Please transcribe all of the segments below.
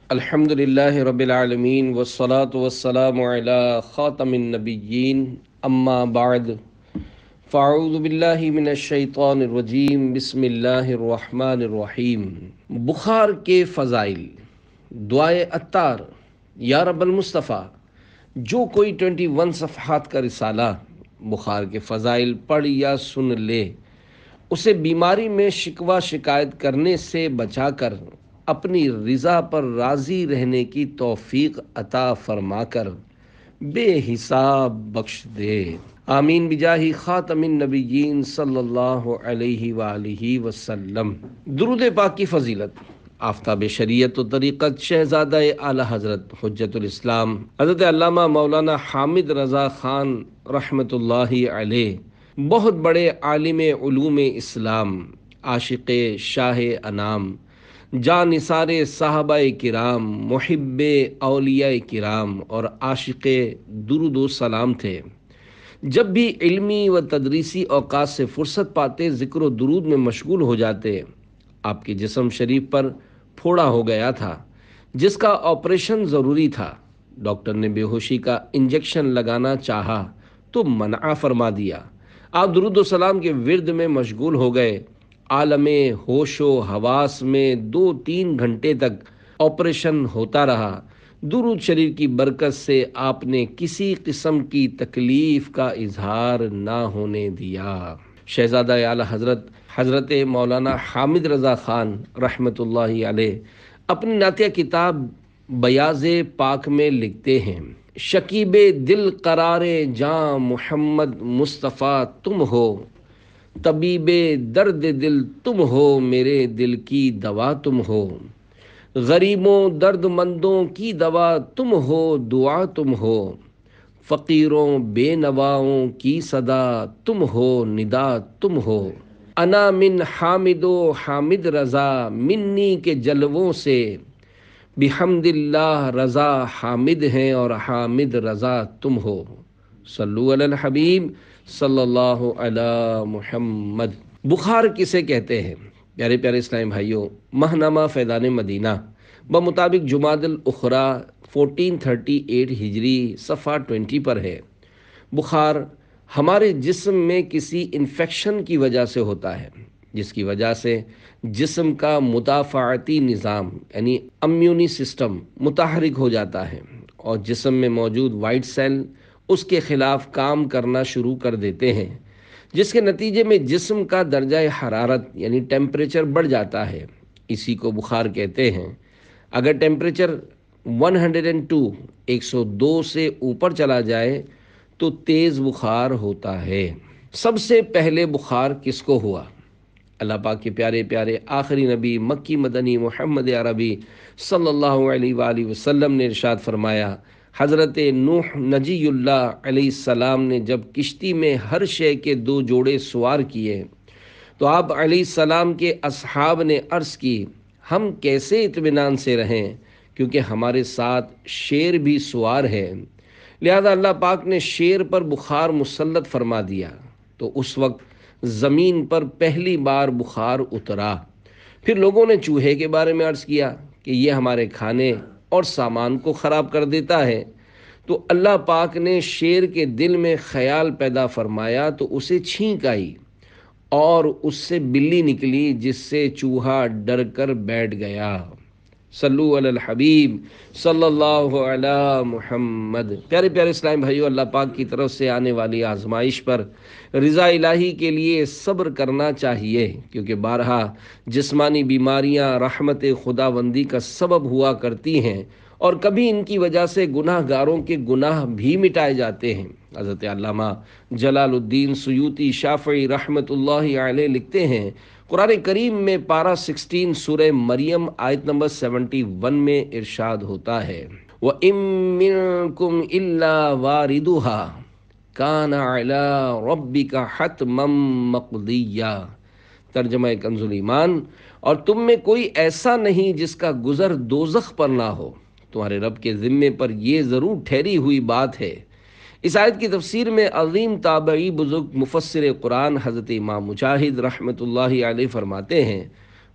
الحمدللہ رب العالمین والصلاة والسلام علی خاتم النبیین اما بعد فاعوذ باللہ من الشیطان الرجیم بسم اللہ الرحمن الرحیم۔ بخار کے فضائل، دعائے عطار۔ یا رب المصطفیٰ، جو کوئی 21 صفحات کا رسالہ بخار کے فضائل پڑھ یا سن لے، اسے بیماری میں شکوہ شکایت کرنے سے بچا کر اپنی رضا پر راضی رہنے کی توفیق عطا فرما کر بے حساب بخش دے، آمین بجاہ خاتم النبیین صلی اللہ علیہ وآلہ وسلم۔ درود پاک کی فضیلت۔ آفتاب شریعت و طریقت شہزادہ اعلیٰ حضرت حجت الاسلام حضرت علامہ مولانا حامد رضا خان رحمۃ اللہ علیہ، بہت بڑے عالم علوم اسلام، عاشق شاہ انام، جانثار صحابہ کرام، محب اولیاء کرام اور عاشق درود و سلام تھے۔ جب بھی علمی و تدریسی اوقات سے فرصت پاتے ذکر و درود میں مشغول ہو جاتے۔ آپ کے جسم شریف پر پھوڑا ہو گیا تھا جس کا آپریشن ضروری تھا۔ ڈاکٹر نے بے ہوشی کا انجیکشن لگانا چاہا تو منع فرما دیا۔ آپ درود و سلام کے ورد میں مشغول ہو گئے۔ عالم ہوش و حواس میں 2-3 گھنٹے تک آپریشن ہوتا رہا۔ درود شریف کی برکت سے آپ نے کسی قسم کی تکلیف کا اظہار نہ ہونے دیا۔ شہزادہ اعلیٰ حضرت مولانا حامد رضا خان رحمۃ اللہ علیہ اپنی نعتیہ کتاب بیاض پاک میں لکھتے ہیں: شکیب دل قرار جاں محمد مصطفیٰ تم ہو، طبیب درد دل تم ہو، میرے دل کی دوا تم ہو، غریبوں درد مندوں کی دوا تم ہو، دعا تم ہو، فقیروں بے نواؤں کی صدا تم ہو، ندا تم ہو، انا من حامد و حامد رضا منی کے جلووں سے، بحمد اللہ رضا حامد ہیں اور حامد رضا تم ہو، صلو علی الحبیب صلی اللہ علی محمد۔ بخار کسے کہتے ہیں؟ پیارے پیارے اسلامی بھائیوں، ماہنامہ فیضان مدینہ بمطابق جمادی الاخری 1438 ہجری صفحہ 20 پر ہے: بخار ہمارے جسم میں کسی انفیکشن کی وجہ سے ہوتا ہے، جس کی وجہ سے جسم کا مدافعتی نظام یعنی امیونی سسٹم متحرک ہو جاتا ہے اور جسم میں موجود وائٹ سیل اس کے خلاف کام کرنا شروع کر دیتے ہیں، جس کے نتیجے میں جسم کا درجہ حرارت یعنی ٹیمپریچر بڑھ جاتا ہے۔ اسی کو بخار کہتے ہیں۔ اگر ٹیمپریچر 102 سے اوپر چلا جائے تو تیز بخار ہوتا ہے۔ سب سے پہلے بخار کس کو ہوا؟ اللہ پاک کے پیارے پیارے آخری نبی مکی مدنی محمد عربی صلی اللہ علیہ وآلہ وسلم نے ارشاد فرمایا: حضرت نوح نجی اللہ علیہ السلام نے جب کشتی میں ہر شے کے 2 جوڑے سوار کیے تو آپ علیہ السلام کے اصحاب نے عرض کی: ہم کیسے اطمینان سے رہیں، کیونکہ ہمارے ساتھ شیر بھی سوار ہے۔ لہذا اللہ پاک نے شیر پر بخار مسلط فرما دیا تو اس وقت زمین پر پہلی بار بخار اترا۔ پھر لوگوں نے چوہے کے بارے میں عرض کیا کہ یہ ہمارے کھانے اور سامان کو خراب کر دیتا ہے، تو اللہ پاک نے شیر کے دل میں خیال پیدا فرمایا تو اسے چھینک آئی اور اس سے بلی نکلی، جس سے چوہا ڈر کر بیٹھ گیا۔ صلو علی الحبیب صلی اللہ علی محمد۔ پیارے پیارے اسلامی بھائیو، اللہ پاک کی طرف سے آنے والی آزمائش پر رضا الہی کے لیے صبر کرنا چاہیے، کیونکہ بارہا جسمانی بیماریاں رحمت خداوندی کا سبب ہوا کرتی ہیں اور کبھی ان کی وجہ سے گناہ گاروں کے گناہ بھی مٹائے جاتے ہیں۔ حضرت علامہ جلال الدین سیوطی شافعی رحمۃ اللہ علیہ لکھتے ہیں: قرآن کریم میں پارہ 16 سورہ مریم آیت نمبر 71 میں ارشاد ہوتا ہے: وَإِن مِّنكُمْ إِلَّا وَارِدُهَا كَانَ عَلَىٰ رَبِّكَ حَتْمًا مَّقْضِيًّا۔ ترجمہ کنز ایمان: اور تم میں کوئی ایسا نہیں جس کا گزر دوزخ پر نہ ہو، تمہارے رب کے ذمے پر یہ ضرور ٹھہری ہوئی بات ہے۔ اس آیت کی تفسیر میں عظیم تابعی بزرگ مفسر قرآن حضرت امام مجاہد رحمۃ اللہ علیہ فرماتے ہیں: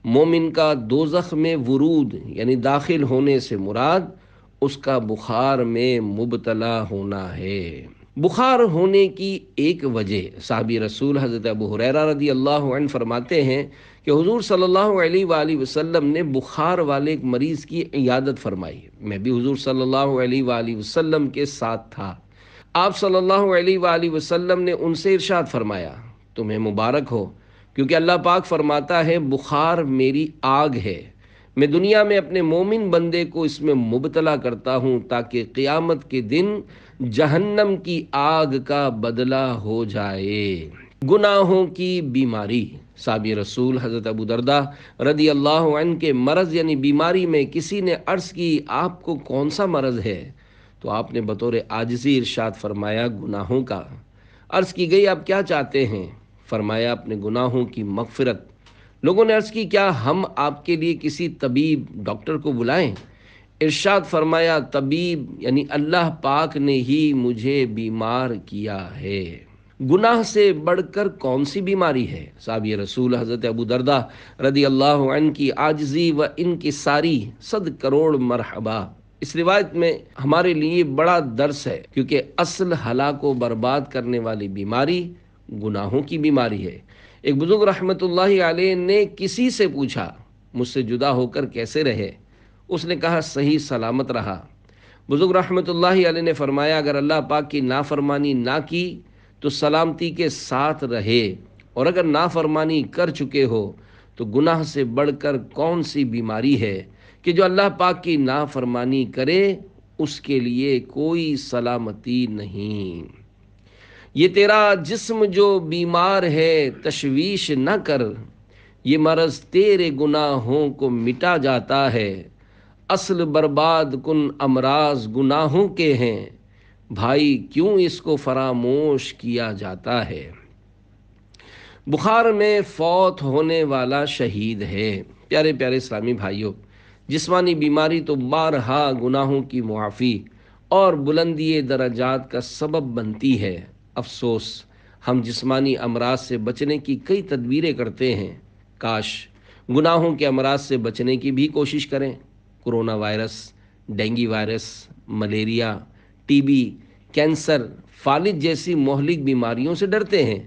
مومن کا دوزخ میں ورود یعنی داخل ہونے سے مراد اس کا بخار میں مبتلا ہونا ہے۔ بخار ہونے کی ایک وجہ صحابی رسول حضرت ابو ہریرہ رضی اللہ عنہ فرماتے ہیں کہ حضور صلی اللہ علیہ وآلہ وسلم نے بخار والے ایک مریض کی عیادت فرمائی۔ میں بھی حضور صلی اللہ علیہ وآلہ وسلم کے ساتھ تھا۔ آپ صلی اللہ علیہ وآلہ وسلم نے ان سے ارشاد فرمایا، تمہیں مبارک ہو، کیونکہ اللہ پاک فرماتا ہے بخار میری آگ ہے، میں دنیا میں اپنے مومن بندے کو اس میں مبتلا کرتا ہوں تاکہ قیامت کے دن جہنم کی آگ کا بدلہ ہو جائے۔ گناہوں کی بیماری، صحابی رسول حضرت ابو دردہ رضی اللہ عنہ کے مرض یعنی بیماری میں کسی نے عرض کی آپ کو کون سا مرض ہے؟ تو آپ نے بطور عاجزی ارشاد فرمایا گناہوں کا۔ عرض کی گئی آپ کیا چاہتے ہیں؟ فرمایا اپنے گناہوں کی مغفرت۔ لوگوں نے عرض کی کیا ہم آپ کے لیے کسی طبیب ڈاکٹر کو بلائیں؟ ارشاد فرمایا طبیب یعنی اللہ پاک نے ہی مجھے بیمار کیا ہے۔ گناہ سے بڑھ کر کون سی بیماری ہے؟ صحابی رسول حضرت ابو دردہ رضی اللہ عنہ کی عاجزی و انکساری 100 کروڑ مرحبا۔ اس روایت میں ہمارے لیے بڑا درس ہے، کیونکہ اصل ہلاک و برباد کرنے والی بیماری گناہوں کی بیماری ہے۔ ایک بزرگ رحمت اللہ علیہ نے کسی سے پوچھا مجھ سے جدا ہو کر کیسے رہے؟ اس نے کہا صحیح سلامت رہا۔ بزرگ رحمت اللہ علیہ نے فرمایا اگر اللہ پاک کی نافرمانی نہ کی تو سلامتی کے ساتھ رہے، اور اگر نافرمانی کر چکے ہو تو گناہ سے بڑھ کر کون سی بیماری ہے کہ جو اللہ پاک کی نافرمانی کرے اس کے لیے کوئی سلامتی نہیں۔ یہ تیرا جسم جو بیمار ہے تشویش نہ کر، یہ مرض تیرے گناہوں کو مٹا جاتا ہے، اصل برباد کن امراض گناہوں کے ہیں، بھائی کیوں اس کو فراموش کیا جاتا ہے؟ بخار میں فوت ہونے والا شہید ہے۔ پیارے پیارے اسلامی بھائیوں، جسمانی بیماری تو بارہا گناہوں کی معافی اور بلندی درجات کا سبب بنتی ہے۔ افسوس ہم جسمانی امراض سے بچنے کی کئی تدبیریں کرتے ہیں، کاش گناہوں کے امراض سے بچنے کی بھی کوشش کریں۔ Corona virus, dengue virus, malaria, T B, cancer, فالج جیسی مہلک بیماریوں سے ڈرتے ہیں،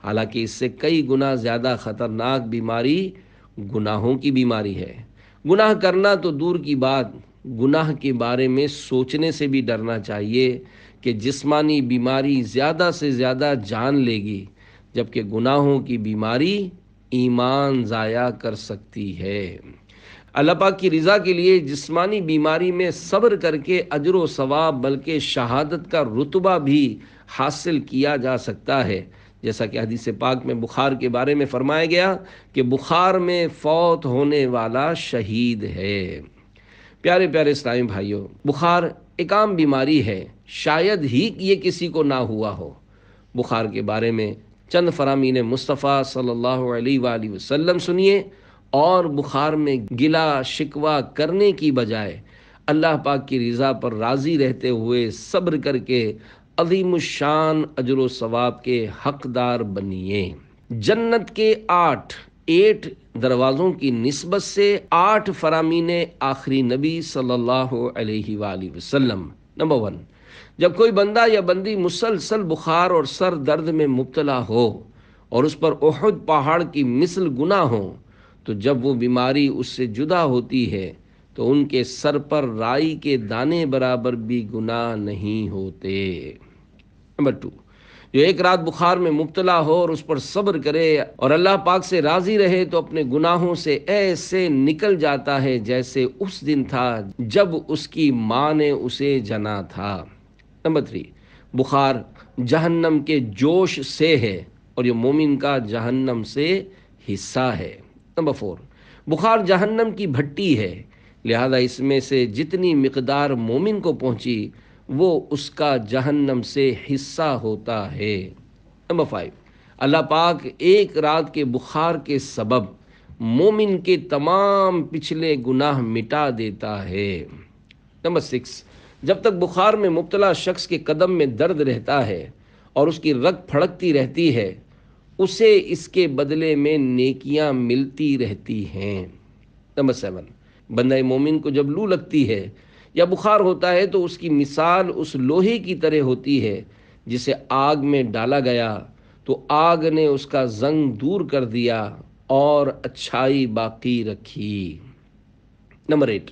حالانکہ اس سے کئی گنا زیادہ خطرناک بیماری گناہوں کی بیماری ہے۔ گناہ کرنا تو دور کی بات، گناہ کے بارے میں سوچنے سے بھی ڈرنا چاہیے کہ جسمانی بیماری زیادہ سے زیادہ جان لے گی، جبکہ گناہوں کی بیماری ایمان ضائع کر سکتی ہے۔ اللہ پاک کی رضا کے لیے جسمانی بیماری میں صبر کر کے اجر و ثواب بلکہ شہادت کا رتبہ بھی حاصل کیا جا سکتا ہے، جیسا کہ حدیث پاک میں بخار کے بارے میں فرمایا گیا کہ بخار میں فوت ہونے والا شہید ہے۔ پیارے پیارے اسلامی بھائیوں، بخار ایک عام بیماری ہے، شاید ہی یہ کسی کو نہ ہوا ہو۔ بخار کے بارے میں چند فرامین مصطفیٰ صلی اللہ علیہ وآلہ وسلم سنیے، اور بخار میں گلا شکوہ کرنے کی بجائے اللہ پاک کی رضا پر راضی رہتے ہوئے صبر کر کے عظیم الشان اجر و ثواب کے حقدار بنیے۔ جنت کے 8 دروازوں کی نسبت سے 8 فرامین آخری نبی صلی اللہ علیہ وآلہ وسلم۔ نمبر 1، جب کوئی بندہ یا بندی مسلسل بخار اور سر درد میں مبتلا ہو اور اس پر احد پہاڑ کی مثل گناہ ہو، تو جب وہ بیماری اس سے جدا ہوتی ہے تو ان کے سر پر رائی کے دانے برابر بھی گناہ نہیں ہوتے۔ نمبر 2، جو ایک رات بخار میں مبتلا ہو اور اس پر صبر کرے اور اللہ پاک سے راضی رہے تو اپنے گناہوں سے ایسے نکل جاتا ہے جیسے اس دن تھا جب اس کی ماں نے اسے جنا تھا۔ نمبر 3، بخار جہنم کے جوش سے ہے اور یہ مومن کا جہنم سے حصہ ہے۔ نمبر 4، بخار جہنم کی بھٹی ہے، لہذا اس میں سے جتنی مقدار مومن کو پہنچی وہ اس کا جہنم سے حصہ ہوتا ہے۔ نمبر 5، اللہ پاک ایک رات کے بخار کے سبب مومن کے تمام پچھلے گناہ مٹا دیتا ہے۔ نمبر 6، جب تک بخار میں مبتلا شخص کے قدم میں درد رہتا ہے اور اس کی رگ پھڑکتی رہتی ہے، اسے اس کے بدلے میں نیکیاں ملتی رہتی ہیں۔ نمبر 7، بندہ مومن کو جب لو لگتی ہے یا بخار ہوتا ہے تو اس کی مثال اس لوہے کی طرح ہوتی ہے جسے آگ میں ڈالا گیا تو آگ نے اس کا زنگ دور کر دیا اور اچھائی باقی رکھی۔ نمبر 8،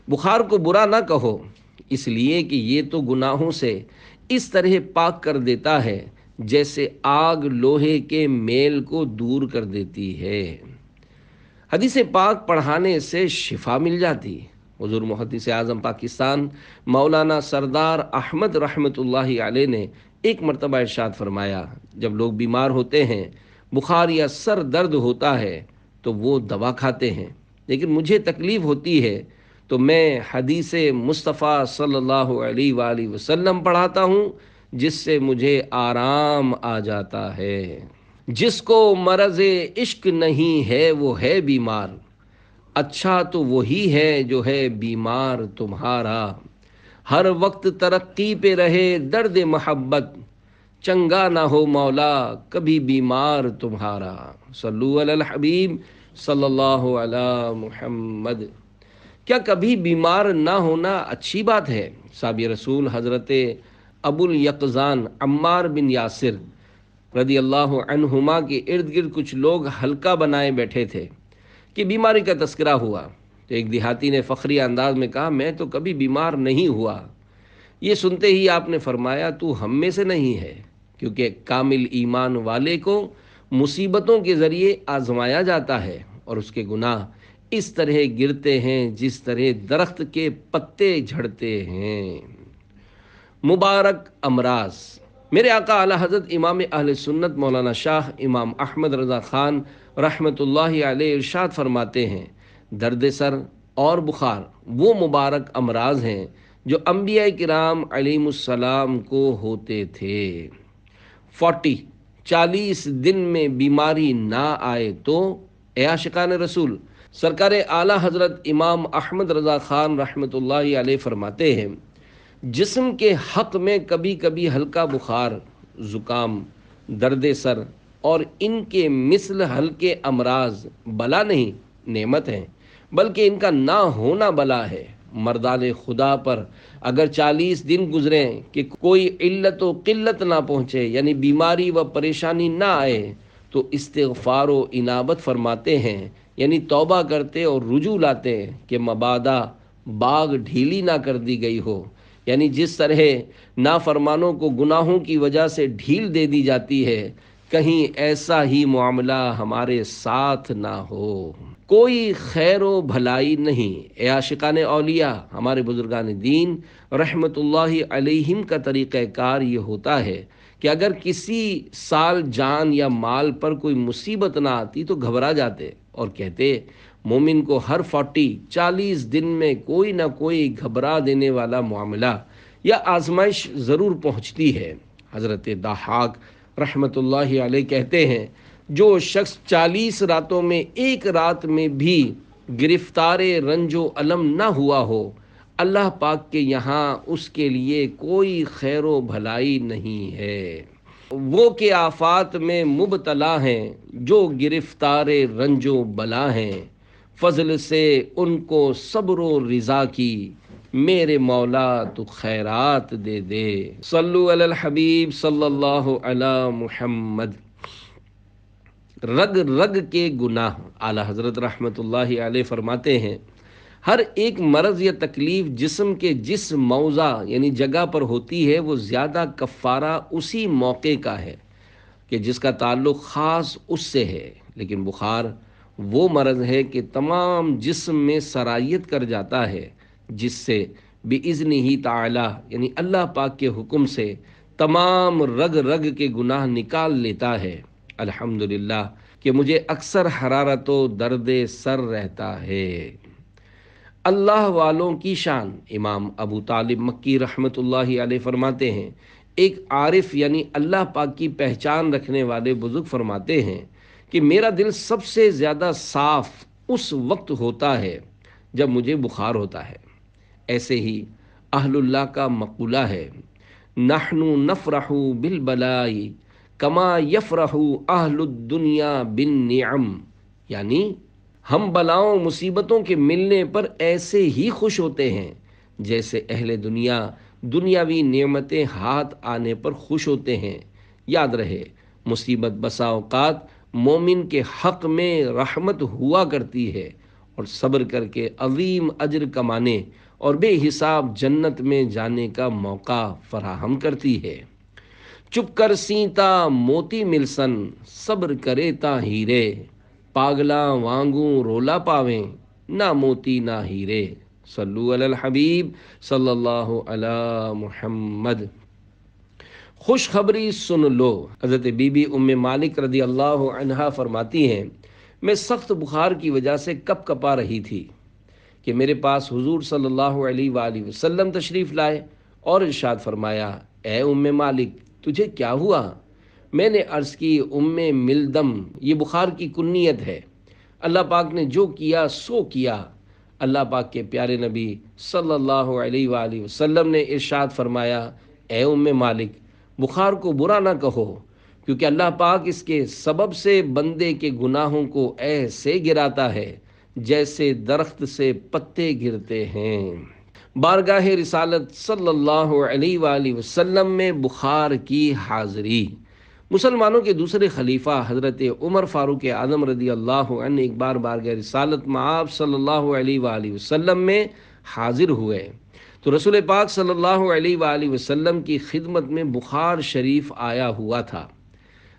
بخار کو برا نہ کہو، اس لیے کہ یہ تو گناہوں سے اس طرح پاک کر دیتا ہے جیسے آگ لوہے کے میل کو دور کر دیتی ہے۔ حدیث پاک پڑھانے سے شفا مل جاتی۔ حضور محدث اعظم پاکستان مولانا سردار احمد رحمۃ اللہ علیہ نے ایک مرتبہ ارشاد فرمایا، جب لوگ بیمار ہوتے ہیں، بخار یا سر درد ہوتا ہے تو وہ دوا کھاتے ہیں، لیکن مجھے تکلیف ہوتی ہے تو میں حدیث مصطفیٰ صلی اللہ علیہ وآلہ وسلم پڑھاتا ہوں، جس سے مجھے آرام آ جاتا ہے۔ جس کو مرض عشق نہیں ہے وہ ہے بیمار، اچھا تو وہی ہے جو ہے بیمار تمہارا۔ ہر وقت ترقی پہ رہے درد محبت، چنگا نہ ہو مولا کبھی بیمار تمہارا۔ صلو علی الحبیب صلی اللہ علی محمد۔ کیا کبھی بیمار نہ ہونا اچھی بات ہے؟ صحابی رسول حضرت ابو الیقظان عمار بن یاسر رضی اللہ عنہما کے ارد گرد کچھ لوگ حلقہ بنائے بیٹھے تھے کہ بیماری کا تذکرہ ہوا تو ایک دیہاتی نے فخری انداز میں کہا، میں تو کبھی بیمار نہیں ہوا۔ یہ سنتے ہی آپ نے فرمایا، تو ہم میں سے نہیں ہے، کیونکہ کامل ایمان والے کو مصیبتوں کے ذریعے آزمایا جاتا ہے اور اس کے گناہ اس طرح گرتے ہیں جس طرح درخت کے پتے جھڑتے ہیں۔ مبارک امراض۔ میرے آقا اعلی حضرت امام اہل سنت مولانا شاہ امام احمد رضا خان رحمۃ اللہ علیہ ارشاد فرماتے ہیں، درد سر اور بخار وہ مبارک امراض ہیں جو انبیاء کرام علیہم السلام کو ہوتے تھے۔ 40 دن میں بیماری نہ آئے تو، اے عاشقان رسول، سرکار اعلی حضرت امام احمد رضا خان رحمۃ اللہ علیہ فرماتے ہیں، جسم کے حق میں کبھی کبھی ہلکا بخار، زکام، درد سر اور ان کے مثل ہلکے امراض بلا نہیں، نعمت ہیں، بلکہ ان کا نہ ہونا بلا ہے۔ مردان خدا پر اگر 40 دن گزریں کہ کوئی علت و قلت نہ پہنچے، یعنی بیماری و پریشانی نہ آئے، تو استغفار و انابت فرماتے ہیں، یعنی توبہ کرتے اور رجوع لاتے کہ مبادا باغ ڈھیلی نہ کر دی گئی ہو، یعنی جس طرح نافرمانوں کو گناہوں کی وجہ سے ڈھیل دے دی جاتی ہے، کہیں ایسا ہی معاملہ ہمارے ساتھ نہ ہو۔ کوئی خیر و بھلائی نہیں۔ اے عاشقان اولیاء، ہمارے بزرگان دین رحمت اللہ علیہم کا طریقہ کار یہ ہوتا ہے کہ اگر کسی سال جان یا مال پر کوئی مصیبت نہ آتی تو گھبرا جاتے اور کہتے، مومن کو ہر 40 دن میں کوئی نہ کوئی گھبرا دینے والا معاملہ یا آزمائش ضرور پہنچتی ہے۔ حضرت ضحاک رحمت اللہ علیہ کہتے ہیں، جو شخص 40 راتوں میں ایک رات میں بھی گرفتار رنج و علم نہ ہوا ہو، اللہ پاک کے یہاں اس کے لیے کوئی خیر و بھلائی نہیں ہے۔ وہ کہ آفات میں مبتلا ہیں جو گرفتار رنج و بلا ہیں، فضل سے ان کو صبر و رضا کی، میرے مولا تو خیرات دے دے۔ صلو علی الحبیب صلی اللہ علی محمد۔ رگ رگ کے گناہ۔ اعلی حضرت رحمت اللہ علیہ فرماتے ہیں، ہر ایک مرض یا تکلیف جسم کے جس موضع یعنی جگہ پر ہوتی ہے وہ زیادہ کفارہ اسی موقع کا ہے کہ جس کا تعلق خاص اس سے ہے، لیکن بخار وہ مرض ہے کہ تمام جسم میں سرایت کر جاتا ہے، جس سے بِإِذْنِهِ تعالی یعنی اللہ پاک کے حکم سے تمام رگ رگ کے گناہ نکال لیتا ہے۔ الحمدللہ کہ مجھے اکثر حرارت و درد سر رہتا ہے۔ اللہ والوں کی شان۔ امام ابو طالب مکی رحمت اللہ علیہ فرماتے ہیں، ایک عارف یعنی اللہ پاک کی پہچان رکھنے والے بزرگ فرماتے ہیں کہ میرا دل سب سے زیادہ صاف اس وقت ہوتا ہے جب مجھے بخار ہوتا ہے۔ ایسے ہی اہل اللہ کا مقولہ ہے، نحن نفرح بالبلاء کما یفرح اہل الدنیا بالنعم، یعنی ہم بلاؤں مصیبتوں کے ملنے پر ایسے ہی خوش ہوتے ہیں جیسے اہل دنیا دنیاوی نعمتیں ہاتھ آنے پر خوش ہوتے ہیں۔ یاد رہے، مصیبت بسا اوقات مومن کے حق میں رحمت ہوا کرتی ہے اور صبر کر کے عظیم اجر کمانے اور بے حساب جنت میں جانے کا موقع فراہم کرتی ہے۔ چپ کر سینتا موتی ملسن، صبر کرے تا ہیرے، پاگلاں وانگوں رولا پاویں، نہ موتی نہ ہیرے۔ صلو علی الحبیب صلی اللہ علی محمد۔ خوشخبری سن لو، حضرت بی بی ام مالک رضی اللہ عنہا فرماتی ہیں، میں سخت بخار کی وجہ سے کپ کپا رہی تھی کہ میرے پاس حضور صلی اللہ علیہ وآلہ وسلم تشریف لائے اور ارشاد فرمایا، اے ام مالک تجھے کیا ہوا؟ میں نے عرض کی، ام ملدم، یہ بخار کی کنیت ہے، اللہ پاک نے جو کیا سو کیا۔ اللہ پاک کے پیارے نبی صلی اللہ علیہ وآلہ وسلم نے ارشاد فرمایا، اے ام مالک بخار کو برا نہ کہو، کیونکہ اللہ پاک اس کے سبب سے بندے کے گناہوں کو ایسے گراتا ہے جیسے درخت سے پتے گرتے ہیں۔ بارگاہ رسالت صلی اللہ علیہ وآلہ وسلم میں بخار کی حاضری۔ مسلمانوں کے دوسرے خلیفہ حضرت عمر فاروق اعظم رضی اللہ عنہ ایک بار بارگاہ رسالت میں آپ صلی اللہ علیہ وآلہ وسلم میں حاضر ہوئے تو رسول پاک صلی اللہ علیہ وآلہ وسلم کی خدمت میں بخار شریف آیا ہوا تھا۔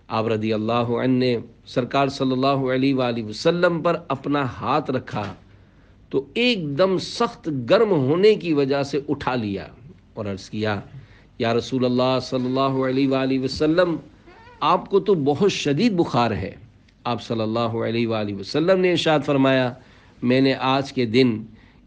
آپ رضی اللہ عنہ نے سرکار صلی اللہ علیہ وآلہ وسلم پر اپنا ہاتھ رکھا تو ایک دم سخت گرم ہونے کی وجہ سے اٹھا لیا اور عرض کیا، یا رسول اللہ صلی اللہ علیہ وآلہ وسلم، آپ کو تو بہت شدید بخار ہے۔ آپ صلی اللہ علیہ وآلہ وسلم نے ارشاد فرمایا، میں نے آج کے دن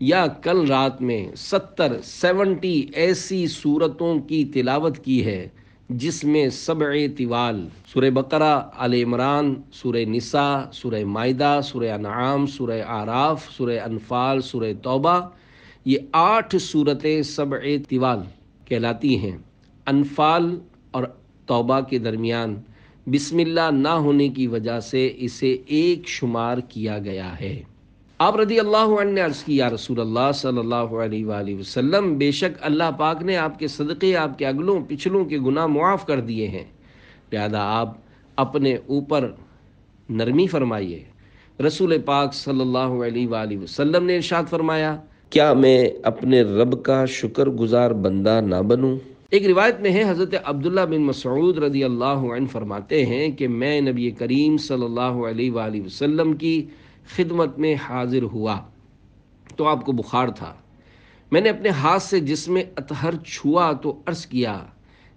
یا کل رات میں 70 ایسی سورتوں کی تلاوت کی ہے جس میں 7 طوال، سورہ بقرہ، آل عمران، سورہ نساء، سورہ مائدہ، سورہ انعام، سورہ اعراف، سورہ انفال، سورہ توبہ، یہ 8 سورتیں 7 طوال کہلاتی ہیں۔ انفال اور توبہ کے درمیان بسم اللہ نہ ہونے کی وجہ سے اسے ایک شمار کیا گیا ہے۔ آپ رضی اللہ عنہ نے عرض کی، یا رسول اللہ صلی اللہ علیہ وآلہ وسلم، بے شک اللہ پاک نے آپ کے صدقے آپ کے اگلوں پچھلوں کے گناہ معاف کر دیے ہیں، لہذا آپ اپنے اوپر نرمی فرمائیے۔ رسول پاک صلی اللہ علیہ وآلہ وسلم نے ارشاد فرمایا، کیا میں اپنے رب کا شکر گزار بندہ نہ بنوں؟ ایک روایت میں ہے، حضرت عبداللہ بن مسعود رضی اللہ عنہ فرماتے ہیں کہ میں نبی کریم صلی اللہ علیہ وآلہ وسلم کی خدمت میں حاضر ہوا تو آپ کو بخار تھا۔ میں نے اپنے ہاتھ سے جسم اطہر چھوا تو عرض کیا،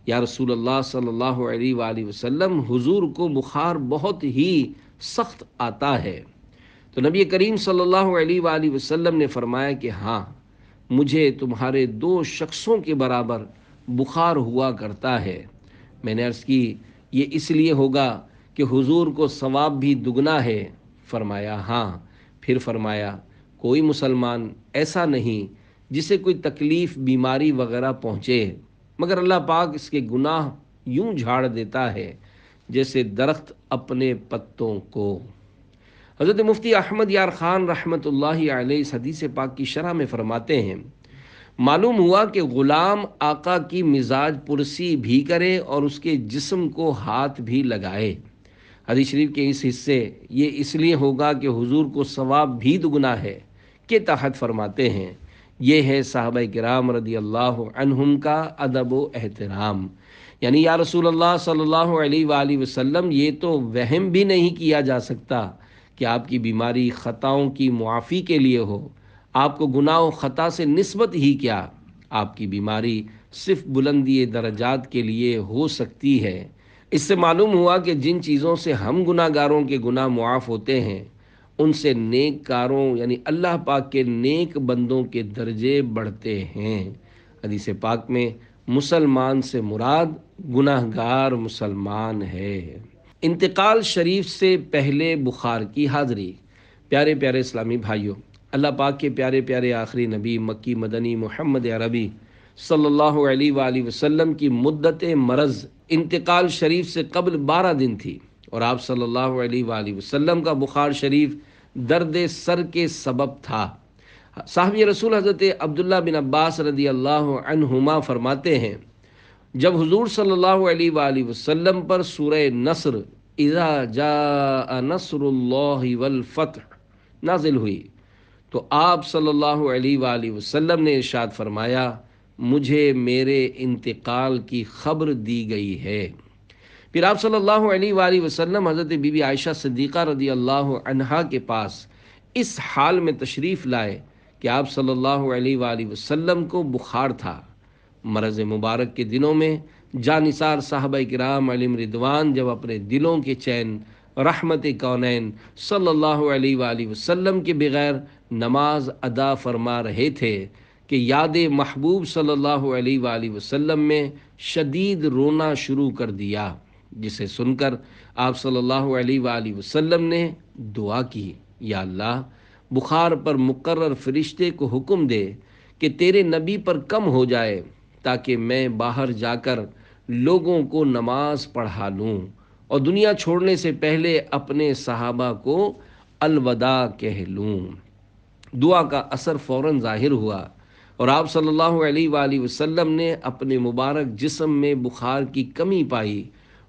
یا رسول اللہ صلی اللہ علیہ وآلہ وسلم، حضور کو بخار بہت ہی سخت آتا ہے۔ تو نبی کریم صلی اللہ علیہ وآلہ وسلم نے فرمایا کہ ہاں، مجھے تمہارے 2 شخصوں کے برابر بخار ہوا کرتا ہے۔ میں نے عرض کی، یہ اس لیے ہوگا کہ حضور کو ثواب بھی دگنا ہے؟ فرمایا ہاں۔ پھر فرمایا، کوئی مسلمان ایسا نہیں جسے کوئی تکلیف، بیماری وغیرہ پہنچے مگر اللہ پاک اس کے گناہ یوں جھاڑ دیتا ہے جیسے درخت اپنے پتوں کو۔ حضرت مفتی احمد یار خان رحمۃ اللہ علیہ اس حدیث پاک کی شرح میں فرماتے ہیں، معلوم ہوا کہ غلام آقا کی مزاج پرسی بھی کرے اور اس کے جسم کو ہاتھ بھی لگائے۔ حدیث شریف کے اس حصے یہ اس لیے ہوگا کہ حضور کو ثواب بھی دگنا ہے کے تحت فرماتے ہیں، یہ ہے صحابہ کرام رضی اللہ عنہم کا ادب و احترام۔ یعنی یا رسول اللہ صلی اللہ علیہ وآلہ وسلم، یہ تو وہم بھی نہیں کیا جا سکتا کہ آپ کی بیماری خطاؤں کی معافی کے لیے ہو۔ آپ کو گناہ و خطا سے نسبت ہی کیا، آپ کی بیماری صرف بلندی درجات کے لیے ہو سکتی ہے۔ اس سے معلوم ہوا کہ جن چیزوں سے ہم گناہ گاروں کے گناہ معاف ہوتے ہیں، ان سے نیک کاروں یعنی اللہ پاک کے نیک بندوں کے درجے بڑھتے ہیں۔ حدیث پاک میں مسلمان سے مراد گناہ گار مسلمان ہے۔ انتقال شریف سے پہلے بخار کی حاضری۔ پیارے اسلامی بھائیوں، اللہ پاک کے پیارے آخری نبی مکی مدنی محمد عربی صلی اللہ علیہ وآلہ وسلم کی مدت مرض انتقال شریف سے قبل 12 دن تھی، اور آپ صلی اللہ علیہ وآلہ وسلم کا بخار شریف درد سر کے سبب تھا۔ صحابی رسول حضرت عبداللہ بن عباس رضی اللہ عنہما فرماتے ہیں، جب حضور صلی اللہ علیہ وآلہ وسلم پر سورہ نصر اذا جاء نصر اللہ والفتح نازل ہوئی تو آپ صلی اللہ علیہ وآلہ وسلم نے ارشاد فرمایا، مجھے میرے انتقال کی خبر دی گئی ہے۔ پھر آپ صلی اللہ علیہ وآلہ وسلم حضرت بی بی عائشہ صدیقہ رضی اللہ عنہا کے پاس اس حال میں تشریف لائے کہ آپ صلی اللہ علیہ وآلہ وسلم کو بخار تھا۔ مرض مبارک کے دنوں میں جانثار صحابہ کرام علیہم رضوان جب اپنے دلوں کے چین رحمت کونین صلی اللہ علیہ وآلہ وسلم کے بغیر نماز ادا فرما رہے تھے کہ یاد محبوب صلی اللہ علیہ وآلہ وسلم میں شدید رونا شروع کر دیا، جسے سن کر آپ صلی اللہ علیہ وآلہ وسلم نے دعا کی، یا اللہ بخار پر مقرر فرشتے کو حکم دے کہ تیرے نبی پر کم ہو جائے تاکہ میں باہر جا کر لوگوں کو نماز پڑھا لوں اور دنیا چھوڑنے سے پہلے اپنے صحابہ کو الوداع کہہ لوں۔ دعا کا اثر فوراً ظاہر ہوا اور آپ صلی اللہ علیہ وآلہ وسلم نے اپنے مبارک جسم میں بخار کی کمی پائی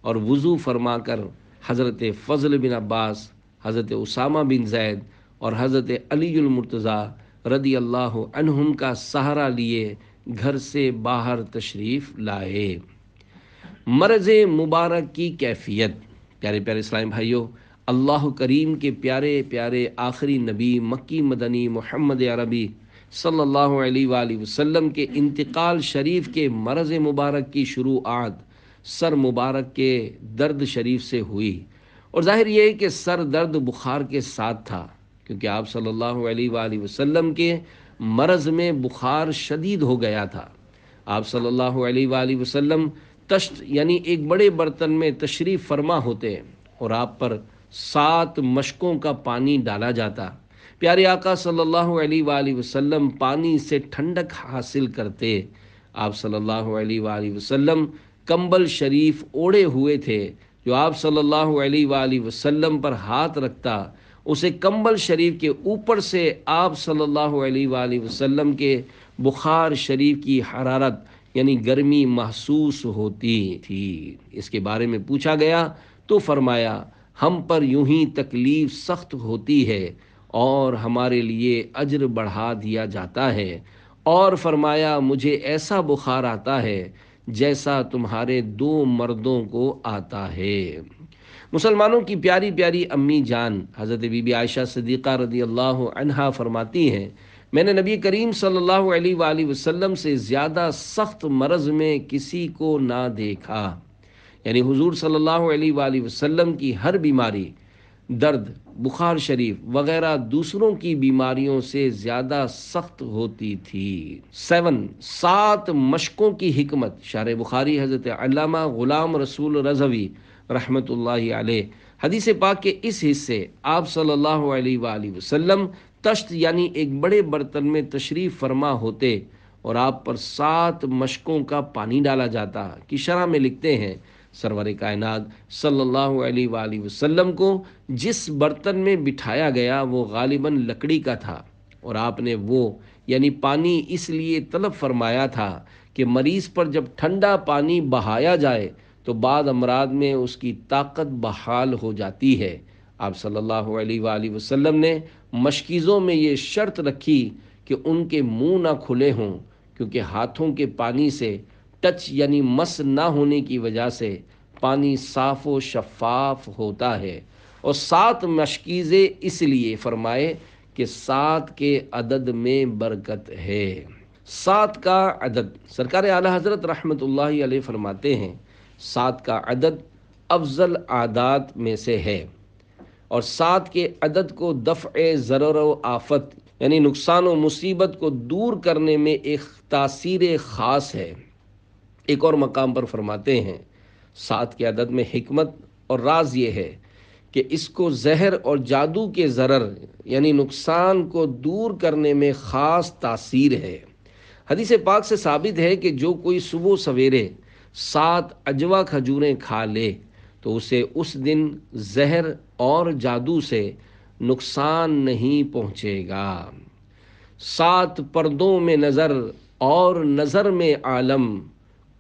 اور وضو فرما کر حضرت فضل بن عباس، حضرت اسامہ بن زید اور حضرت علی المرتضیٰ رضی اللہ عنہم کا سہارا لیے گھر سے باہر تشریف لائے۔ مرض مبارک کی کیفیت۔ پیارے پیارے اسلام بھائیوں، اللہ کریم کے پیارے پیارے آخری نبی مکی مدنی محمد عربی صلی اللہ علیہ وآلہ وسلم کے انتقال شریف کے مرض مبارک کی شروعات سر مبارک کے درد شریف سے ہوئی، اور ظاہر یہ ہے کہ سر درد بخار کے ساتھ تھا، کیونکہ آپ صلی اللہ علیہ وآلہ وسلم کے مرض میں بخار شدید ہو گیا تھا۔ آپ صلی اللہ علیہ وآلہ وسلم تشت یعنی ایک بڑے برتن میں تشریف فرما ہوتے اور آپ پر 7 مشکوں کا پانی ڈالا جاتا۔ پیارے آقا صلی اللہ علیہ وآلہ وسلم پانی سے ٹھنڈک حاصل کرتے۔ آپ صلی اللہ علیہ وآلہ وسلم کمبل شریف اوڑھے ہوئے تھے، جو آپ صلی اللہ علیہ وآلہ وسلم پر ہاتھ رکھتا اسے کمبل شریف کے اوپر سے آپ صلی اللہ علیہ وآلہ وسلم کے بخار شریف کی حرارت یعنی گرمی محسوس ہوتی تھی۔ اس کے بارے میں پوچھا گیا تو فرمایا، ہم پر یوں ہی تکلیف سخت ہوتی ہے اور ہمارے لیے اجر بڑھا دیا جاتا ہے، اور فرمایا مجھے ایسا بخار آتا ہے جیسا تمہارے 2 مردوں کو آتا ہے۔ مسلمانوں کی پیاری پیاری امی جان حضرت بی بی عائشہ صدیقہ رضی اللہ عنہا فرماتی ہیں، میں نے نبی کریم صلی اللہ علیہ وآلہ وسلم سے زیادہ سخت مرض میں کسی کو نہ دیکھا، یعنی حضور صلی اللہ علیہ وآلہ وسلم کی ہر بیماری، درد، بخار شریف وغیرہ دوسروں کی بیماریوں سے زیادہ سخت ہوتی تھی۔ 7 مشکوں کی حکمت۔ شارح بخاری حضرت علامہ غلام رسول رضوی رحمۃ اللہ علیہ حدیث پاک کے اس حصے آپ صلی اللہ علیہ وآلہ وسلم تشت یعنی ایک بڑے برتن میں تشریف فرما ہوتے اور آپ پر 7 مشکوں کا پانی ڈالا جاتا کی شرح میں لکھتے ہیں، سرور کائنات صلی اللہ علیہ وآلہ وسلم کو جس برتن میں بٹھایا گیا وہ غالباً لکڑی کا تھا، اور آپ نے وہ یعنی پانی اس لیے طلب فرمایا تھا کہ مریض پر جب ٹھنڈا پانی بہایا جائے تو بعض امراض میں اس کی طاقت بحال ہو جاتی ہے۔ آپ صلی اللہ علیہ وآلہ وسلم نے مشکیزوں میں یہ شرط رکھی کہ ان کے منہ نہ کھلے ہوں، کیونکہ ہاتھوں کے پانی سے ٹچ یعنی مس نہ ہونے کی وجہ سے پانی صاف و شفاف ہوتا ہے، اور 7 مشکیزیں اس لیے فرمائے کہ 7 کے عدد میں برکت ہے۔ 7 کا عدد، سرکار اعلیٰ حضرت رحمۃ اللہ علیہ فرماتے ہیں، 7 کا عدد افضل اعداد میں سے ہے، اور 7 کے عدد کو دفع ضرر و آفت یعنی نقصان و مصیبت کو دور کرنے میں ایک تاثیر خاص ہے۔ ایک اور مقام پر فرماتے ہیں، 7 کے عدد میں حکمت اور راز یہ ہے کہ اس کو زہر اور جادو کے ضرر یعنی نقصان کو دور کرنے میں خاص تاثیر ہے۔ حدیث پاک سے ثابت ہے کہ جو کوئی صبح سویرے 7 اجوا کھجوریں کھا لے تو اسے اس دن زہر اور جادو سے نقصان نہیں پہنچے گا۔ 7 پردوں میں نظر اور نظر میں عالم،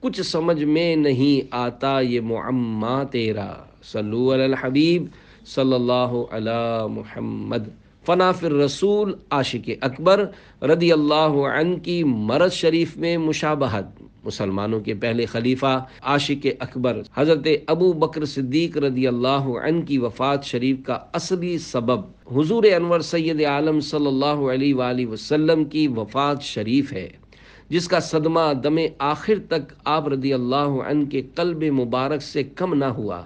کچھ سمجھ میں نہیں آتا یہ معمہ تیرا۔ صلو علی الحبیب صلی اللہ علی محمد۔ فنا فی الرسول عاشق اکبر رضی اللہ عنہ کی مرض شریف میں مشابہت۔ مسلمانوں کے پہلے خلیفہ عاشق اکبر حضرت ابو بکر صدیق رضی اللہ عنہ کی وفات شریف کا اصلی سبب حضور انور سید عالم صلی اللہ علیہ وآلہ وسلم کی وفات شریف ہے، جس کا صدمہ دم آخر تک آپ رضی اللہ عنہ کے قلب مبارک سے کم نہ ہوا،